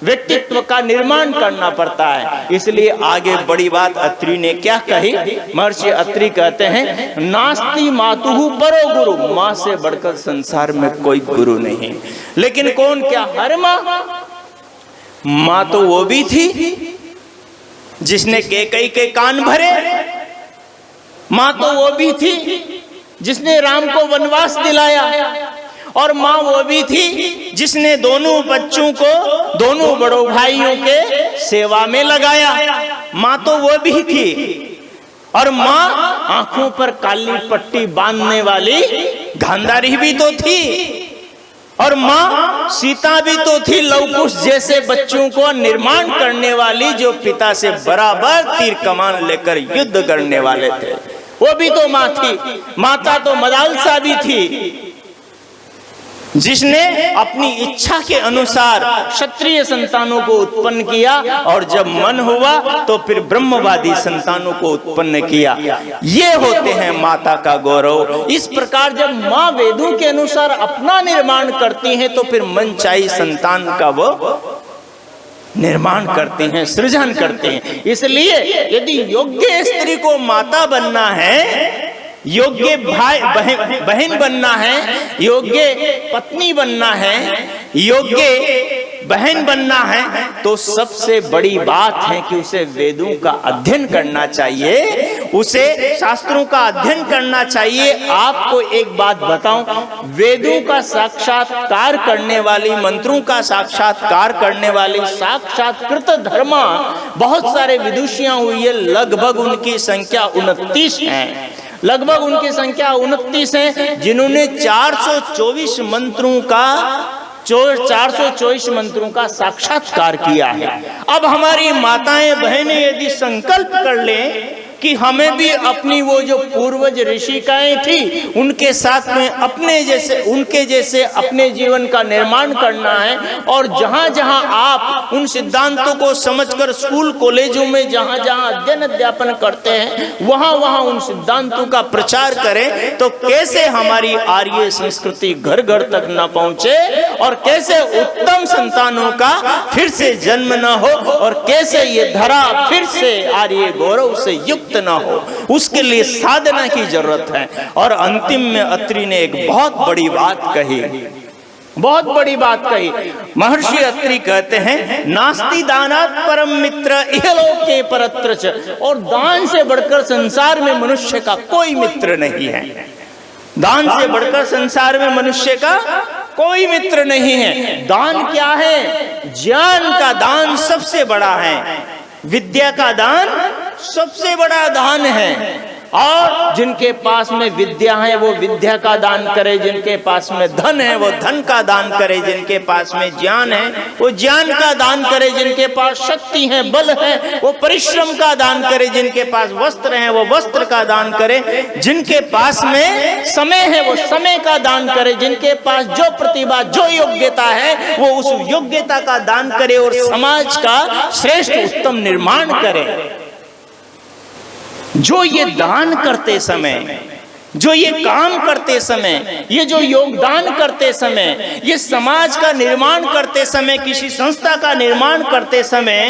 व्यक्तित्व का निर्माण करना पड़ता है। इसलिए आगे बड़ी बात अत्रि ने क्या कही? महर्षि अत्रि कहते हैं, नास्ति मातुहु परो गुरु, माँ से बढ़कर संसार में कोई गुरु नहीं। लेकिन कौन, क्या हर माँ तो वो भी थी जिसने कैकेयी के कान भरे, माँ तो वो भी थी जिसने राम को वनवास दिलाया, और माँ वो भी थी जिसने दोनों बच्चों को दोनों बड़ों भाइयों के सेवा में लगाया। माँ तो वो भी थी, और माँ आंखों पर काली पट्टी बांधने वाली गांधारी भी तो थी, और माँ सीता भी तो थी, लवकुश जैसे बच्चों को निर्माण करने वाली, जो पिता से बराबर तीर कमान लेकर युद्ध करने वाले थे, वो भी तो माँ थी। माता तो मदालसा भी थी जिसने अपनी इच्छा के अनुसार क्षत्रिय संतानों को उत्पन्न किया, और जब मन हुआ तो फिर ब्रह्मवादी संतानों को उत्पन्न किया। ये होते हैं माता का गौरव। इस प्रकार जब माँ वेदों के अनुसार अपना निर्माण करती हैं तो फिर मनचाही संतान का वो निर्माण करते हैं, सृजन करते हैं। इसलिए यदि योग्य स्त्री को माता बनना है, योग्य भाई बहन बनना है, योग्य पत्नी बनना है, योग्य बहन बनना है, तो सबसे बड़ी बात है कि उसे वेदों का अध्ययन करना चाहिए, उसे शास्त्रों का अध्ययन करना चाहिए। आपको एक बात बताऊं, वेदों का साक्षात्कार करने वाली, मंत्रों का साक्षात्कार करने वाली साक्षात्कृत धर्मा बहुत सारे विदुषियां हुई है, लगभग उनकी संख्या 29 है। लगभग उनकी संख्या 29 है जिन्होंने 424 मंत्रों का साक्षात्कार किया है। अब हमारी माताएं बहनें यदि संकल्प कर लें कि हमें भी अपनी वो जो पूर्वज ऋषिकाएं थी उनके साथ में उनके जैसे अपने जीवन का निर्माण करना है, और जहां जहां आप उन सिद्धांतों को समझकर स्कूल कॉलेजों में जहां जहां अध्ययन अध्यापन करते हैं वहां वहां उन सिद्धांतों का प्रचार करें, तो कैसे हमारी आर्य संस्कृति घर घर तक न पहुंचे, और कैसे उत्तम संतानों का फिर से जन्म न हो, और कैसे ये धरा फिर से आर्य गौरव से युक्त न हो, उसके लिए साधना की जरूरत है। और अंतिम में अत्रि ने एक बहुत बड़ी बात कही, बहुत बड़ी बात कही। महर्षि अत्रि कहते हैं, नास्ति दानात् परम मित्र इहलोके परत्र च, और दान से बढ़कर संसार में मनुष्य का कोई मित्र नहीं है। दान से बढ़कर संसार में मनुष्य का कोई मित्र नहीं है। दान क्या है? ज्ञान का दान सबसे बड़ा है, विद्या का दान सबसे बड़ा दान है, और जिनके पास में विद्या है वो विद्या का दान करे, जिनके पास में धन है वो धन का दान करे, जिनके पास में ज्ञान है वो ज्ञान का दान करे, जिनके पास शक्ति है बल है वो परिश्रम का दान करे, जिनके पास वस्त्र है वो वस्त्र का दान करे, जिनके पास में समय है वो समय का दान करे, जिनके पास जो प्रतिभा जो योग्यता है वो उस योग्यता का दान करे, और समाज का श्रेष्ठ उत्तम निर्माण करे। जो ये दान करते समय, जो ये काम करते समय, ये जो योगदान करते समय, ये समाज का निर्माण करते समय, किसी संस्था का निर्माण करते समय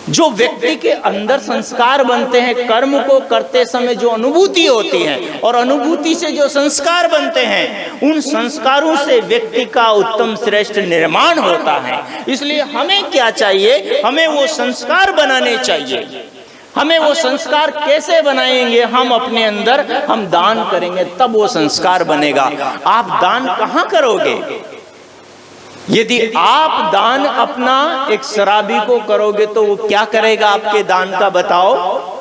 जो व्यक्ति के अंदर संस्कार बनते हैं, कर्म को करते समय जो अनुभूति होती है और अनुभूति से जो संस्कार बनते हैं, उन संस्कारों से व्यक्ति का उत्तम श्रेष्ठ निर्माण होता है। इसलिए हमें क्या चाहिए, हमें वो संस्कार बनाने चाहिए। हमें वो संस्कार कैसे बनाएंगे, हम अपने अंदर हम दान करेंगे तब वो संस्कार बनेगा। आप दान कहाँ करोगे? यदि आप दान अपना एक शराबी को करोगे तो वो क्या करेगा आपके दान का, बताओ?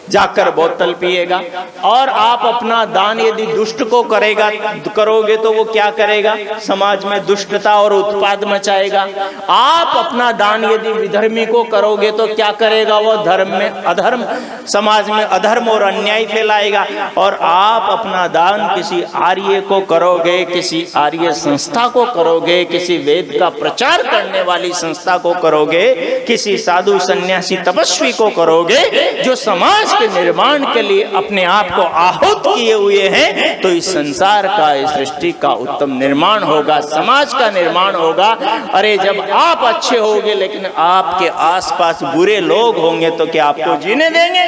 जाकर बोतल पिएगा। और आप अपना दान यदि दुष्ट को करोगे तो वो क्या करेगा? समाज में दुष्टता और उत्पाद मचाएगा। आप अपना दान यदि विधर्मी को करोगे तो क्या करेगा? वो धर्म में अधर्म, समाज में अधर्म और अन्याय फैलाएगा। और आप अपना दान किसी आर्य को करोगे, किसी आर्य संस्था को करोगे, किसी वेद का प्रचार करने वाली संस्था को करोगे, किसी साधु सन्यासी तपस्वी को करोगे जो समाज के निर्माण के लिए अपने आप को आहुत किए हुए हैं, तो इस संसार का, इस सृष्टि का उत्तम निर्माण होगा, समाज का निर्माण होगा। अरे जब आप अच्छे होंगे लेकिन आपके आसपास बुरे लोग होंगे तो क्या आपको जीने देंगे?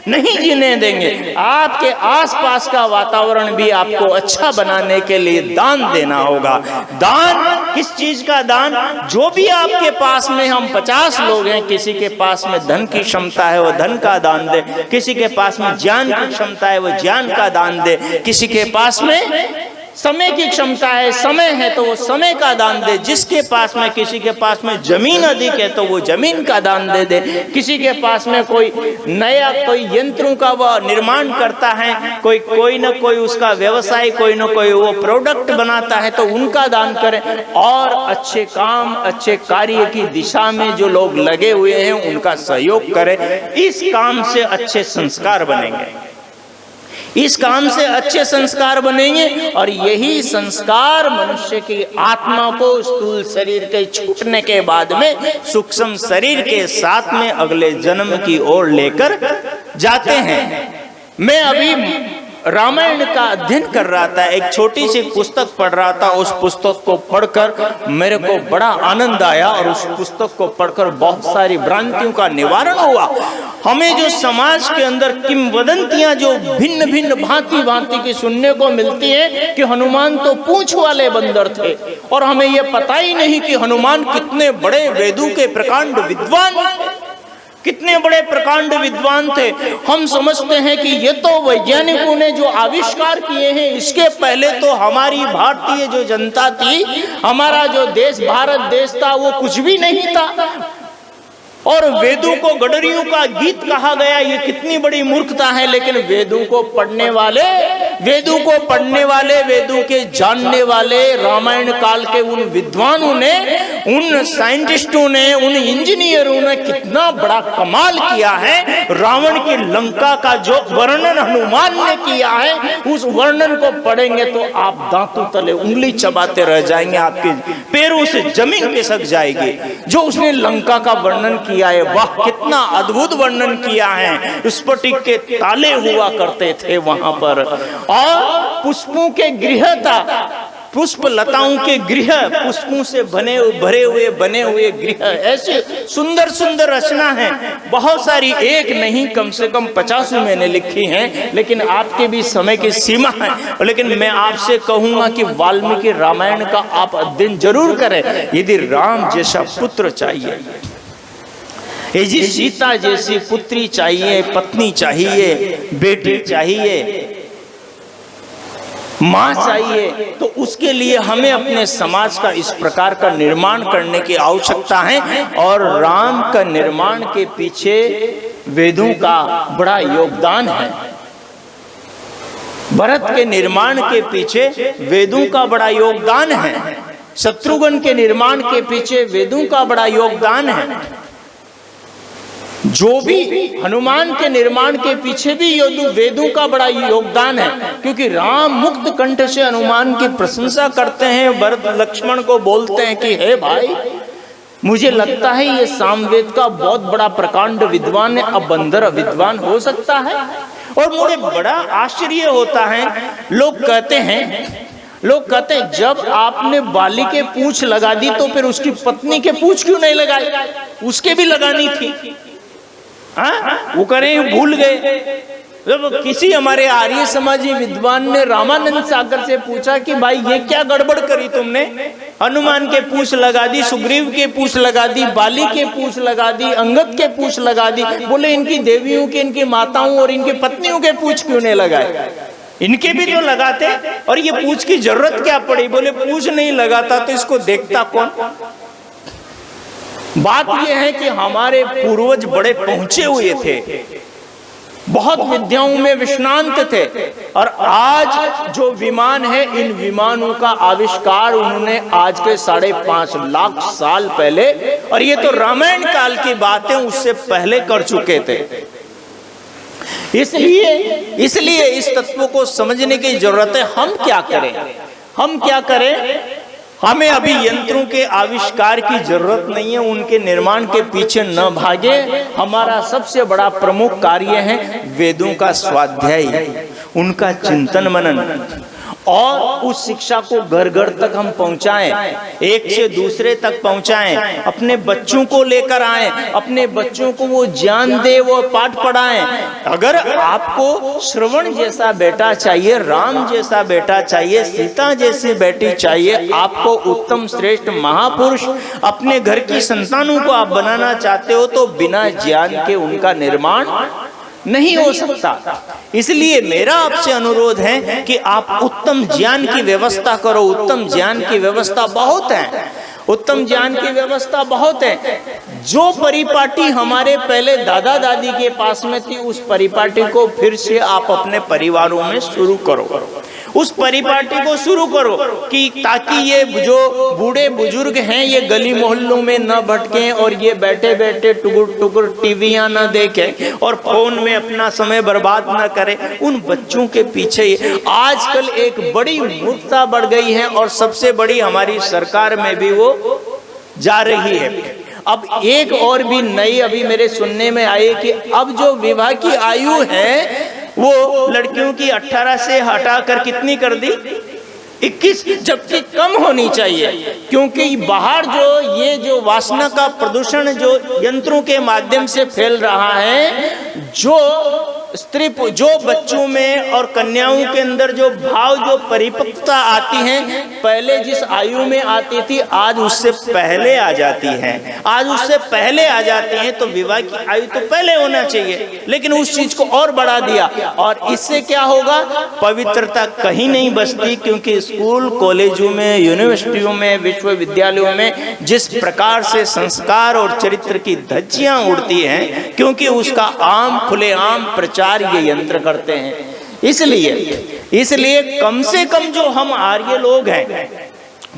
नहीं जीने देंगे। आपके आसपास का वातावरण भी आपको अच्छा बनाने के लिए दान देना होगा। दान किस चीज का दान? जो भी आपके पास में, हम 50 लोग हैं, किसी के पास में धन की क्षमता है वो धन का दान दे, किसी के पास में ज्ञान की क्षमता है वो ज्ञान का दान दे, किसी के पास में समय की क्षमता है, समय है तो वो समय का दान दे, जिसके पास में, किसी के पास में जमीन अधिक है तो वो जमीन का दान दे दे, किसी के पास में कोई नया कोई यंत्रों का वह निर्माण करता है, कोई न कोई उसका व्यवसाय, कोई न कोई वो प्रोडक्ट बनाता है तो उनका दान करें। और अच्छे काम, अच्छे कार्य की दिशा में जो लोग लगे हुए हैं उनका सहयोग करें। इस काम से अच्छे संस्कार बनेंगे, इस काम से अच्छे संस्कार बनेंगे। और यही संस्कार मनुष्य की आत्मा को स्थूल शरीर के छूटने के बाद में सूक्ष्म शरीर के साथ में अगले जन्म की ओर लेकर जाते हैं। मैं अभी रामायण का अध्ययन कर रहा था, एक छोटी सी पुस्तक पढ़ रहा था। उस पुस्तक को पढ़कर मेरे को बड़ा आनंद आया और उस पुस्तक को पढ़कर बहुत सारी भ्रांतियों का निवारण हुआ। हमें जो समाज के अंदर किंवदंतियां जो भिन्न भिन्न भांति भांति की सुनने को मिलती है कि हनुमान तो पूंछ वाले बंदर थे, और हमें यह पता ही नहीं कि हनुमान कितने बड़े वेदों के प्रकांड विद्वान, कितने बड़े प्रकांड विद्वान थे। हम समझते हैं कि ये तो वैज्ञानिकों ने जो आविष्कार किए हैं, इसके पहले तो हमारी भारतीय जो जनता थी, हमारा जो देश भारत देश था, वो कुछ भी नहीं था। और वेदों को गडरियों का गीत कहा गया, ये कितनी बड़ी मूर्खता है। लेकिन वेदों को पढ़ने वाले, वेदों के जानने वाले, रामायण काल के उन विद्वानों ने, उन साइंटिस्टों ने, उन इंजीनियरों ने कितना बड़ा कमाल किया है। रावण की लंका का जो वर्णन हनुमान ने किया है, उस वर्णन को पढ़ेंगे तो आप दांतों तले उंगली चबाते रह जाएंगे, आपके पैरों से जमीन खिसक जाएगी। जो उसने लंका का वर्णन किया है, वाह कितना अद्भुत वर्णन किया है। स्फटिक के ताले हुआ करते थे वहां पर, और पुष्पों के गृह था, पुष्प लताओं के गृह, पुष्पों से बने हुए गृह, ऐसे सुंदर सुंदर रचना है बहुत सारी, एक नहीं कम से कम 50 मैंने लिखी हैं। लेकिन आपके भी समय की सीमा है। लेकिन मैं आपसे कहूंगा कि वाल्मीकि रामायण का आप अध्ययन जरूर करें। यदि राम जैसा पुत्र चाहिए, यदि सीता जैसी पुत्री चाहिए, पत्नी चाहिए, बेटी चाहिए, माँ चाहिए, तो उसके लिए हमें अपने समाज का इस प्रकार का निर्माण करने की आवश्यकता है। और राम का निर्माण के पीछे वेदों का बड़ा योगदान है। भरत के निर्माण के पीछे वेदों का बड़ा योगदान है। शत्रुघ्न के निर्माण के पीछे वेदों का बड़ा योगदान है। जो भी हनुमान के निर्माण के पीछे भी वेदों का बड़ा योगदान है, क्योंकि राम मुक्त कंठ से हनुमान की प्रशंसा करते हैं। भरत लक्ष्मण को बोलते हैं कि हे भाई, मुझे लगता है ये सामवेद का बहुत बड़ा प्रकांड विद्वान है, अब बंदर विद्वान हो सकता है। और मुझे बड़ा आश्चर्य होता है, लोग कहते हैं लोग कहते हैं जब आपने बाली के पूंछ लगा दी तो फिर उसकी पत्नी के पूंछ क्यों नहीं लगाई, उसके भी लगानी थी। वो करें भूल गए। जब किसी हमारे आर्य समाजी विद्वान ने रामानंद सागर से पूछा कि भाई ये क्या गड़बड़ करी तुमने, हनुमान के पूंछ लगा दी, सुग्रीव के पूंछ लगा दी, बाली के पूंछ लगा दी, अंगद के पूंछ लगा दी, बोले इनकी देवियों के, इनकी माताओं और इनकी पत्नियों के पूंछ क्यों नहीं लगाए, इनके भी तो लगाते, और ये पूंछ की जरूरत क्या पड़ी। बोले पूंछ नहीं लगाता तो इसको देखता कौन। बात यह है कि हमारे पूर्वज बड़े पहुंचे हुए थे, बहुत विद्याओं में विश्रांत थे, और आज जो विमान है इन विमानों का आविष्कार उन्होंने आज के 5.5 लाख साल पहले, और ये तो रामायण काल की बातें उससे पहले कर चुके थे। इसलिए इस तत्व को समझने की जरूरत है। हम क्या करें, हमें अभी यंत्रों के आविष्कार की जरूरत नहीं है, उनके निर्माण के पीछे न भागे। हमारा सबसे बड़ा प्रमुख कार्य है वेदों का स्वाध्याय, उनका चिंतन मनन, और उस शिक्षा को घर घर तक हम पहुंचाएं, एक से दूसरे तक पहुंचाएं, अपने बच्चों को लेकर आएं, अपने बच्चों को वो ज्ञान दे, वो पाठ पढ़ाएं। अगर आपको श्रवण जैसा बेटा चाहिए, राम जैसा बेटा चाहिए, सीता जैसी बेटी चाहिए, आपको उत्तम श्रेष्ठ महापुरुष अपने घर की संतानों को आप बनाना चाहते हो, तो बिना ज्ञान के उनका निर्माण नहीं हो सकता। इसलिए मेरा आपसे अनुरोध है कि आप उत्तम ज्ञान की व्यवस्था करो। उत्तम ज्ञान की व्यवस्था बहुत है, उत्तम ज्ञान की व्यवस्था बहुत है। जो परिपाटी हमारे पहले दादा दादी के पास में थी, उस परिपाटी को फिर से आप अपने परिवारों में शुरू करो, उस परिपाटी को शुरू करो, कि ताकि ये जो बूढ़े बुजुर्ग हैं ये गली मोहल्लों में न भटकें, और ये बैठे बैठे टुकुर टुकुर टीवियां न देखें और फोन में अपना समय बर्बाद न करें। उन बच्चों के पीछे आजकल एक बड़ी मूर्खता बढ़ गई है, और सबसे बड़ी हमारी सरकार में भी वो जा रही है। अब एक और भी नई अभी मेरे सुनने में आई कि अब जो विवाह की आयु है वो लड़कियों की 18 से हटाकर कितनी कर दी, 21, जबकि कम होनी चाहिए। क्योंकि बाहर जो वासना का प्रदूषण जो यंत्रों के माध्यम से फैल रहा है, जो बच्चों में और कन्याओं के अंदर जो भाव, जो परिपक्वता आती है, पहले जिस आयु में आती थी आज उससे पहले आ जाती है, तो विवाह की आयु तो पहले होना चाहिए, लेकिन उस चीज को और बढ़ा दिया। और इससे क्या होगा, पवित्रता कहीं नहीं बचती। क्योंकि स्कूल कॉलेजों में, यूनिवर्सिटियों में, विश्वविद्यालयों में जिस प्रकार से संस्कार और चरित्र की धज्जियां उड़ती हैं, क्योंकि उसका खुलेआम प्रचार ये यंत्र करते हैं। इसलिए कम से कम जो हम आर्य लोग हैं,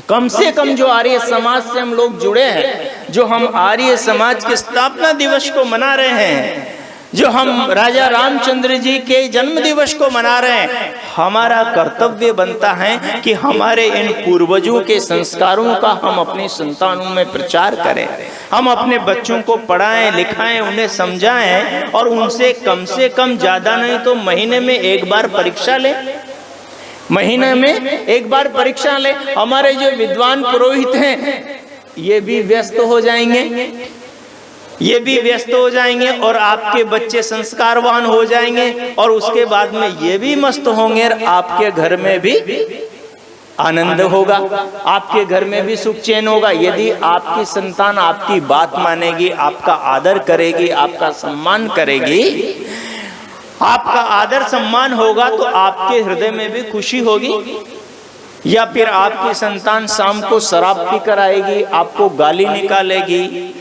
कम से कम जो आर्य समाज से हम लोग जुड़े हैं, जो हम आर्य समाज के स्थापना दिवस को मना रहे हैं, जो हम राजा रामचंद्र जी के जन्म दिवस को मना रहे हैं, हमारा कर्तव्य बनता है कि हमारे इन पूर्वजों के संस्कारों का हम अपनी संतानों में प्रचार करें। हम अपने बच्चों को पढ़ाएं, लिखाएं, उन्हें समझाएं, और उनसे कम से कम, ज्यादा नहीं तो महीने में एक बार परीक्षा लें, महीने में एक बार परीक्षा लें। हमारे जो विद्वान पुरोहित हैं ये भी व्यस्त हो जाएंगे, और आपके बच्चे संस्कारवान हो जाएंगे, और उसके बाद में ये भी मस्त होंगे, और आपके घर में भी आनंद होगा, आपके घर में भी सुख चैन होगा। यदि आपकी संतान आपकी बात मानेगी, आपका आदर करेगी, आपका सम्मान करेगी, आपका आदर सम्मान होगा, तो आपके हृदय में भी खुशी होगी। या फिर आपकी संतान शाम को शराब पी कर आएगी, आपको गाली निकालेगी,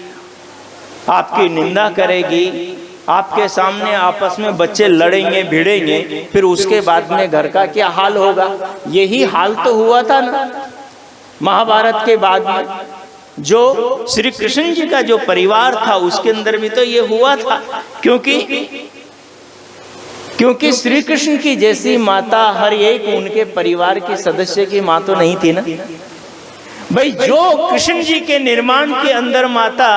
आपकी निंदा करेगी, आपके सामने आपस में बच्चे लड़ेंगे भिड़ेंगे, फिर उसके बाद में घर का क्या हाल होगा। यही हाल तो हुआ था ना महाभारत के बाद में। जो श्री कृष्ण जी का जो परिवार था उसके अंदर भी तो ये हुआ था, क्योंकि श्री कृष्ण की जैसी माता हर एक उनके परिवार के सदस्य की माँ तो नहीं थी ना। भाई जो कृष्ण जी के निर्माण के अंदर माता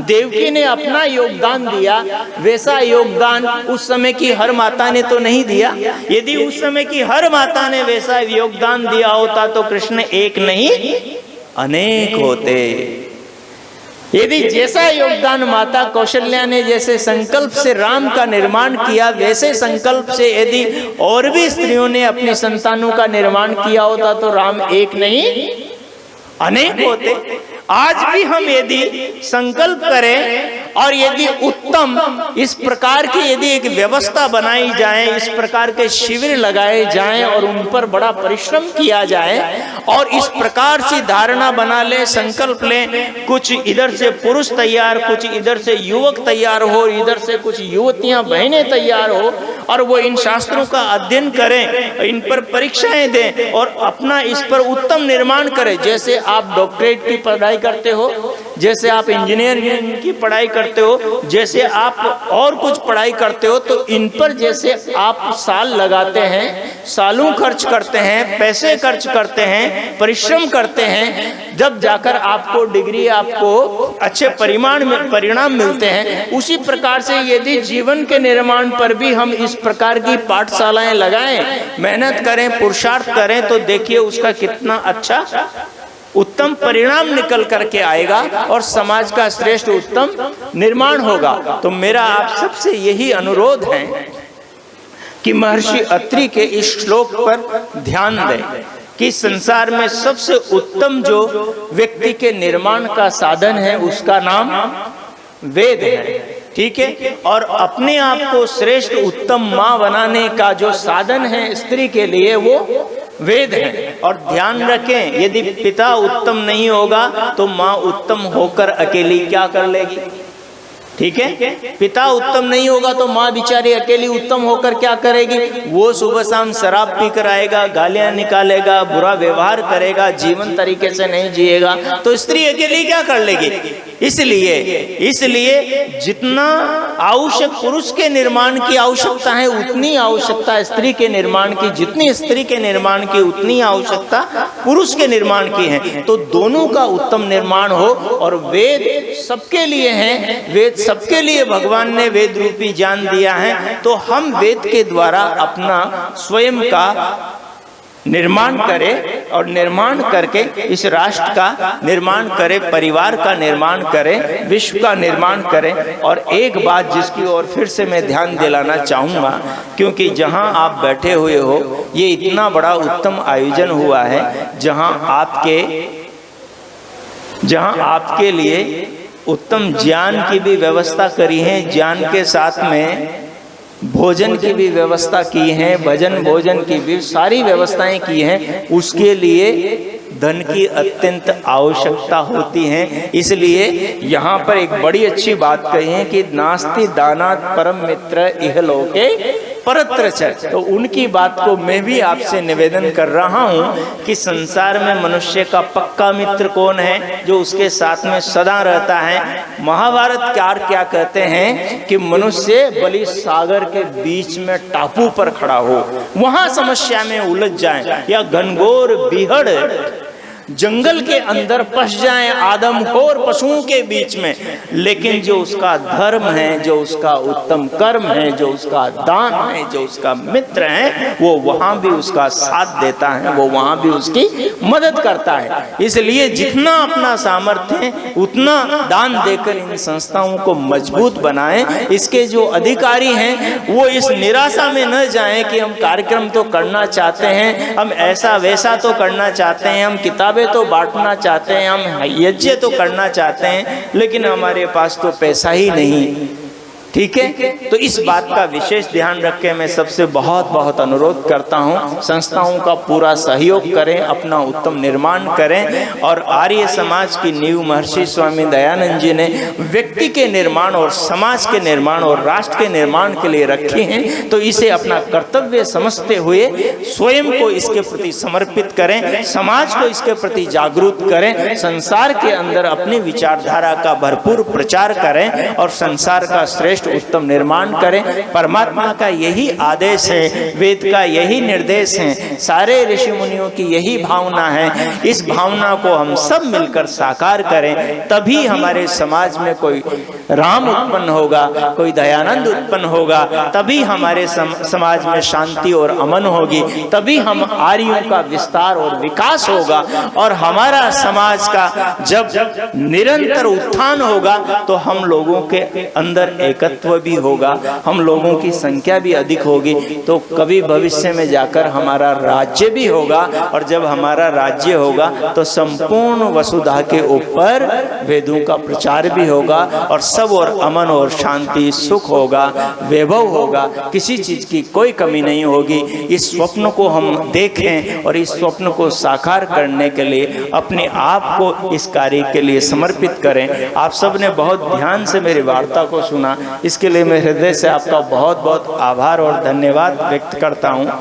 देवकी ने अपना योगदान दिया, वैसा योगदान उस समय की हर माता ने तो नहीं दिया। यदि उस समय की हर माता ने वैसा योगदान दिया होता तो कृष्ण एक नहीं अनेक होते। यदि जैसा योगदान माता कौशल्या ने जैसे संकल्प से राम का निर्माण किया, वैसे संकल्प से यदि और भी स्त्रियों ने अपनी संतानों का निर्माण किया होता तो राम एक नहीं अनेक होते। आज भी हम यदि संकल्प करें और यदि उत्तम इस प्रकार की यदि एक व्यवस्था बनाई जाए, इस प्रकार के शिविर लगाए जाएं और उन पर बड़ा परिश्रम किया जाए और इस प्रकार से धारणा बना ले, संकल्प लें, कुछ इधर से पुरुष तैयार, कुछ इधर से युवक तैयार हो, इधर से कुछ युवतियां बहनें तैयार हो और वो इन शास्त्रों का अध्ययन करें, इन पर परीक्षाएं दें और अपना इस पर उत्तम निर्माण करें। जैसे आप डॉक्टरेट की पढ़ाई करते हो, जैसे आप इंजीनियरिंग की पढ़ाई करते हो, जैसे आप और कुछ पढ़ाई करते हो, तो इन पर जैसे आप साल लगाते हैं, सालों खर्च करते हैं, पैसे खर्च करते हैं, परिश्रम करते हैं, जब जाकर आपको डिग्री, आपको अच्छे परिणाम मिलते हैं। उसी प्रकार से यदि जीवन के निर्माण पर भी हम इस प्रकार की पाठशालाएं लगाएं, मेहनत करें, पुरुषार्थ करें, तो देखिए उसका कितना अच्छा उत्तम परिणाम निकल करके आएगा और समाज का श्रेष्ठ उत्तम निर्माण होगा। तो मेरा आप सबसे यही अनुरोध है कि महर्षि अत्रि के इस श्लोक पर ध्यान दें कि संसार में सबसे उत्तम जो व्यक्ति के निर्माण का साधन है उसका नाम वेद है, ठीक है। और अपने आप को श्रेष्ठ उत्तम माँ बनाने का जो साधन है स्त्री के लिए वो वेद है। और ध्यान रखें, यदि पिता उत्तम नहीं होगा तो माँ उत्तम होकर अकेली क्या कर लेगी, ठीक है। पिता उत्तम नहीं होगा तो माँ बिचारी अकेली उत्तम होकर क्या करेगी, वो सुबह शाम शराब पी कर आएगा, गालियां निकालेगा, बुरा व्यवहार करेगा, जीवन तरीके से नहीं जिएगा, तो स्त्री अकेली क्या कर लेगी। इसलिए जितना आवश्यक पुरुष के निर्माण की आवश्यकता है उतनी आवश्यकता स्त्री के निर्माण की, जितनी स्त्री के निर्माण की उतनी आवश्यकता पुरुष के निर्माण की है। तो दोनों का उत्तम निर्माण हो। और वेद सबके लिए है, वेद सबके लिए भगवान ने वेद रूपी ज्ञान दिया है। तो हम वेद के द्वारा अपना स्वयं का निर्माण करें और निर्माण करके इस राष्ट्र का निर्माण करें, परिवार का निर्माण करें, विश्व का निर्माण करें। और एक बात जिसकी ओर फिर से मैं ध्यान दिलाना चाहूँगा, क्योंकि जहाँ आप बैठे हुए हो ये इतना बड़ा उत्तम आयोजन हुआ है, जहाँ आपके लिए उत्तम ज्ञान की भी व्यवस्था करी है, ज्ञान के साथ में भोजन की भी व्यवस्था की है, भजन भोजन की भी सारी व्यवस्थाएं की हैं। उसके लिए धन की अत्यंत आवश्यकता होती है। इसलिए यहाँ पर एक बड़ी अच्छी बात कही है कि नास्ति दानात् परम मित्र इहलोके परत्र च। तो उनकी बात को मैं भी आपसे निवेदन कर रहा हूँ कि संसार में मनुष्य का पक्का मित्र कौन है, जो उसके साथ में सदा रहता है। महाभारत क्या कहते हैं कि मनुष्य बलि सागर के बीच में टापू पर खड़ा हो, वहां समस्या में उलझ जाए, या घनघोर बिहड़ जंगल के अंदर फंस जाए आदमखोर पशुओं के बीच में, लेकिन जो उसका धर्म है, जो उसका उत्तम कर्म है, जो उसका दान है, जो उसका मित्र है, वो वहां भी उसका साथ देता है, वो वहां भी उसकी मदद करता है। इसलिए जितना अपना सामर्थ्य है उतना दान देकर इन संस्थाओं को मजबूत बनाएं। इसके जो अधिकारी हैं वो इस निराशा में न जाएं कि हम कार्यक्रम तो करना चाहते हैं, हम ऐसा वैसा तो करना चाहते हैं, हम किताबें तो बांटना चाहते हैं, हम यज्ञ तो करना चाहते हैं, लेकिन हमारे पास तो पैसा ही नहीं, ठीक है। तो इस बात का विशेष ध्यान रख के मैं सबसे बहुत बहुत अनुरोध करता हूँ, संस्थाओं का पूरा सहयोग करें, अपना उत्तम निर्माण करें। और आर्य समाज की नींव महर्षि स्वामी दयानंद जी ने व्यक्ति के निर्माण और समाज के निर्माण और राष्ट्र के निर्माण के लिए रखी हैं। तो इसे अपना कर्तव्य समझते हुए स्वयं को इसके प्रति समर्पित करें, समाज को इसके प्रति जागरूक करें, संसार के अंदर अपनी विचारधारा का भरपूर प्रचार करें और संसार का श्रेष्ठ श्रेष्ठ उत्तम निर्माण करें। परमात्मा का यही आदेश है, वेद का यही निर्देश है, सारे ऋषि मुनियों की यही भावना है। इस भावना को हम सब मिलकर साकार करें, तभी हमारे समाज में कोई राम उत्पन्न होगा, कोई दयानंद उत्पन्न होगा, तभी हमारे समाज में शांति और अमन होगी, तभी हम आर्यों का विस्तार और विकास होगा। और हमारा समाज का जब निरंतर उत्थान होगा तो हम लोगों के अंदर एकत्व भी होगा, हम लोगों की संख्या भी अधिक होगी, तो कभी भविष्य में जाकर हमारा राज्य भी होगा। और जब हमारा राज्य होगा तो संपूर्ण वसुधा के ऊपर वेदों का प्रचार भी होगा और सब और अमन और शांति सुख होगा, वैभव होगा, किसी चीज की कोई कमी नहीं होगी। इस स्वप्न को हम देखें और इस स्वप्न को साकार करने के लिए अपने आप को इस कार्य के लिए समर्पित करें। आप सब ने बहुत ध्यान से मेरी वार्ता को सुना, इसके लिए मैं हृदय से आपका बहुत बहुत आभार और धन्यवाद व्यक्त करता हूँ।